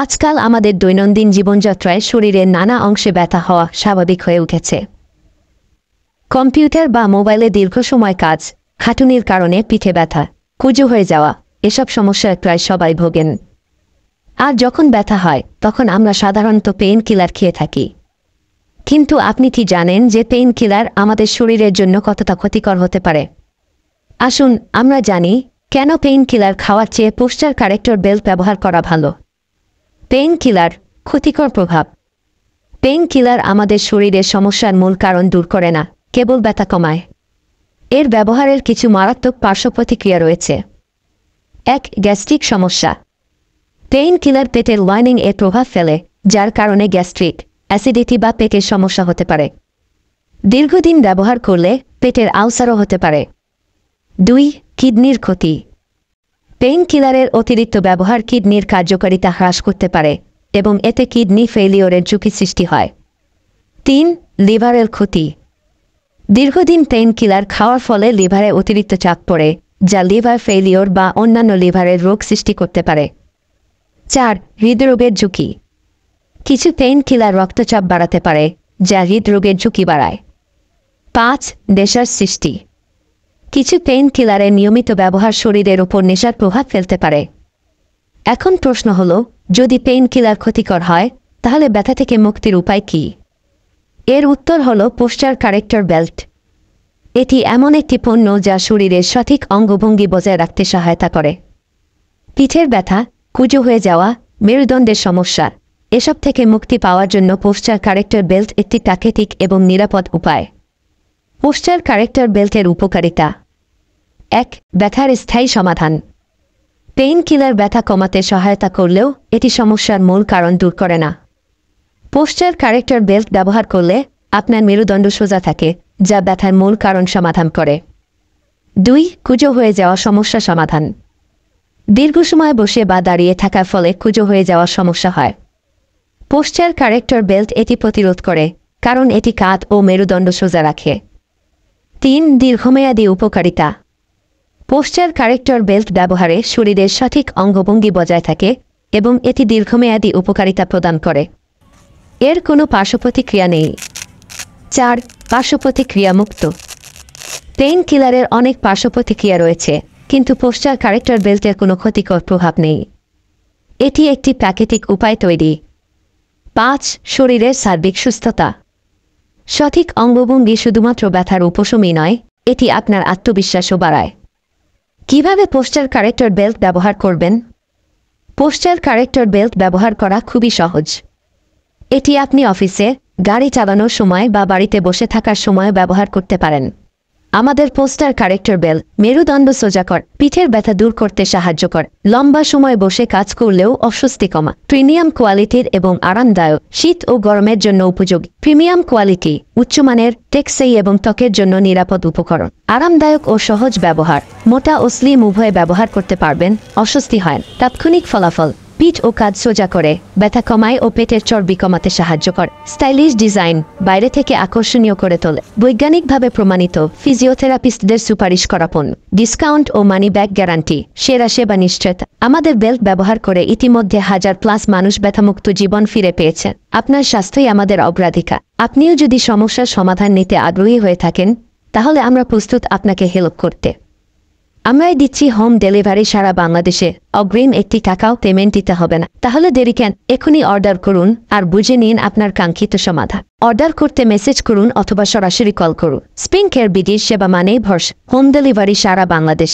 আজকাল আমাদের দৈনন্দিন জীবনযাত্রায় শরীরের নানা অংশে ব্যথা হওয়া স্বাভাবিক হয়ে উঠেছে। কম্পিউটার বা মোবাইলে দীর্ঘ সময় কাজ, খাটুনির কারণে পিঠে ব্যথা, কুঁজো হয়ে যাওয়া এসব সমস্যায় প্রায় সবাই ভোগেন। আর যখন ব্যথা হয় তখন আমরা সাধারণত পেইন কিলার খেয়ে থাকি। কিন্তু আপনি কি জানেন যে পেইন কিলার আমাদের শরীরের জন্য কতটা ক্ষতিকর হতে পারে? আসুন আমরা জানি কেন পেইন কিলার খাওয়ার চেয়ে পোস্টার কারেক্টর বেল্ট ব্যবহার করা ভালো। পেইন কিলার ক্ষতিকর প্রভাব। পেইন কিলার আমাদের শরীরের সমস্যার মূল কারণ দূর করে না, কেবল ব্যথা কমায়। এর ব্যবহারের কিছু মারাত্মক পার্শ্ব প্রতিক্রিয়া রয়েছে। ১. গ্যাস্ট্রিক সমস্যা। পেইন কিলার পেটের লাইনিং এর প্রভাব ফেলে, যার কারণে গ্যাস্ট্রিক, অ্যাসিডিটি বা পেটের সমস্যা হতে পারে। দীর্ঘদিন ব্যবহার করলে পেটের আলসারও হতে পারে। ২. কিডনির ক্ষতি। পেইন কিলারের অতিরিক্ত ব্যবহার কিডনির কার্যকারিতা হ্রাস করতে পারে এবং এতে কিডনি ফেইলিওরের ঝুঁকি সৃষ্টি হয়। ৩. লিভারের ক্ষতি। দীর্ঘদিন পেইন কিলার খাওয়ার ফলে লিভারে অতিরিক্ত চাপ পড়ে, যা লিভার ফেইলিওর বা অন্যান্য লিভারের রোগ সৃষ্টি করতে পারে। ৪. হৃদরোগের ঝুঁকি। কিছু পেইন কিলার রক্তচাপ বাড়াতে পারে, যা হৃদরোগের ঝুঁকি বাড়ায়। ৫. নেশার সৃষ্টি। কিছু পেইন কিলারের নিয়মিত ব্যবহার শরীরের ওপর নেশার প্রভাব ফেলতে পারে। এখন প্রশ্ন হল, যদি পেইন কিলার ক্ষতিকর হয় তাহলে ব্যথা থেকে মুক্তির উপায় কী? এর উত্তর হল পোস্টার কারেক্টর বেল্ট। এটি এমন একটি পণ্য যা শরীরের সঠিক অঙ্গভঙ্গি বজায় রাখতে সহায়তা করে। পিঠের ব্যথা, কুঁজো হয়ে যাওয়া, মেরুদণ্ডের সমস্যা এসব থেকে মুক্তি পাওয়ার জন্য পোস্টার কারেক্টর বেল্ট একটি প্রাকৃতিক এবং নিরাপদ উপায়। পোস্টার কারেক্টর বেল্টের উপকারিতা। ১. ব্যথার স্থায়ী সমাধান। পেইন কিলার ব্যথা কমাতে সহায়তা করলেও এটি সমস্যার মূল কারণ দূর করে না। পোস্টার কারেক্টর বেল্ট ব্যবহার করলে আপনার মেরুদণ্ড সোজা থাকে, যা ব্যথার মূল কারণ সমাধান করে। ২. কুঁজো হয়ে যাওয়া সমস্যা সমাধান। দীর্ঘ সময় বসে বা দাঁড়িয়ে থাকার ফলে কুঁজো হয়ে যাওয়ার সমস্যা হয়। পোস্টার কারেক্টর বেল্ট এটি প্রতিরোধ করে, কারণ এটি কাঁধ ও মেরুদণ্ড সোজা রাখে। ৩. দীর্ঘমেয়াদী উপকারিতা। পোস্টার কারেক্টর বেল্ট ব্যবহারে শরীরের সঠিক অঙ্গভঙ্গি বজায় থাকে এবং এটি দীর্ঘমেয়াদী উপকারিতা প্রদান করে। এর কোনো পার্শ্বপ্রতিক্রিয়া নেই। ৪. পার্শ্বপ্রতিক্রিয়া মুক্ত। পেইন কিলারের অনেক পার্শ্বপ্রতিক্রিয়া রয়েছে, কিন্তু পোস্টার কারেক্টর বেল্টের কোনো ক্ষতিকর প্রভাব নেই। এটি একটি প্রাকৃতিক উপায় তৈরি। ৫. শরীরের সার্বিক সুস্থতা। সঠিক অঙ্গভঙ্গি শুধুমাত্র ব্যথার উপশমই নয়, এটি আপনার আত্মবিশ্বাসও বাড়ায়। কিভাবে পোস্টার কারেক্টর বেল্ট ব্যবহার করবেন? পোস্টার কারেক্টর বেল্ট ব্যবহার করা খুবই সহজ। এটি আপনি অফিসে, গাড়ি চালানোর সময় বা বাড়িতে বসে থাকার সময় ব্যবহার করতে পারেন। আমাদের পোস্টার কারেক্টর বেল্ট মেরুদণ্ড সোজা কর, পিঠের ব্যথা দূর করতে সাহায্য করে, লম্বা সময় বসে কাজ করলেও অস্বস্তি কমা, প্রিমিয়াম কোয়ালিটির এবং আরামদায়ক, শীত ও গরমের জন্য উপযোগী। প্রিমিয়াম কোয়ালিটি, উচ্চমানের, টেকসই এবং ত্বকের জন্য নিরাপদ উপকরণ। আরামদায়ক ও সহজ ব্যবহার, মোটা ও স্লিম উভয়ে ব্যবহার করতে পারবেন, অস্বস্তি হয় না। তাৎক্ষণিক ফলাফল, পিঠ ও কাঁধ সোজা করে, ব্যথা কমায় ও পেটের চর্বি কমাতে সাহায্য করে। স্টাইলিশ ডিজাইন, বাইরে থেকে আকর্ষণীয় করে তোলে। বৈজ্ঞানিকভাবে প্রমাণিত, ফিজিওথেরাপিস্টদের সুপারিশ করা পণ্য। ডিসকাউন্ট ও মানি ব্যাক গ্যারান্টি, সেরা সেবা নিশ্চয়তা। আমাদের বেল্ট ব্যবহার করে ইতিমধ্যে 1000+ মানুষ ব্যথামুক্ত জীবন ফিরে পেয়েছেন। আপনার স্বাস্থ্যই আমাদের অগ্রাধিকার। আপনিও যদি সমস্যার সমাধান নিতে আগ্রহী হয়ে থাকেন, তাহলে আমরা প্রস্তুত আপনাকে হেল্প করতে। আমরাই দিচ্ছি হোম ডেলিভারি সারা বাংলাদেশে। অগ্রিম একটি টাকাও পেমেন্ট দিতে হবে না। তাহলে দেরি কেন? এখনই অর্ডার করুন আর বুঝে নিন আপনার কাঙ্ক্ষিত সমাধান। অর্ডার করতে মেসেজ করুন অথবা সরাসরি কল করুন। স্প্রিং কেয়ার বিডির সেবা মানেই ভরসা। হোম ডেলিভারি সারা বাংলাদেশ।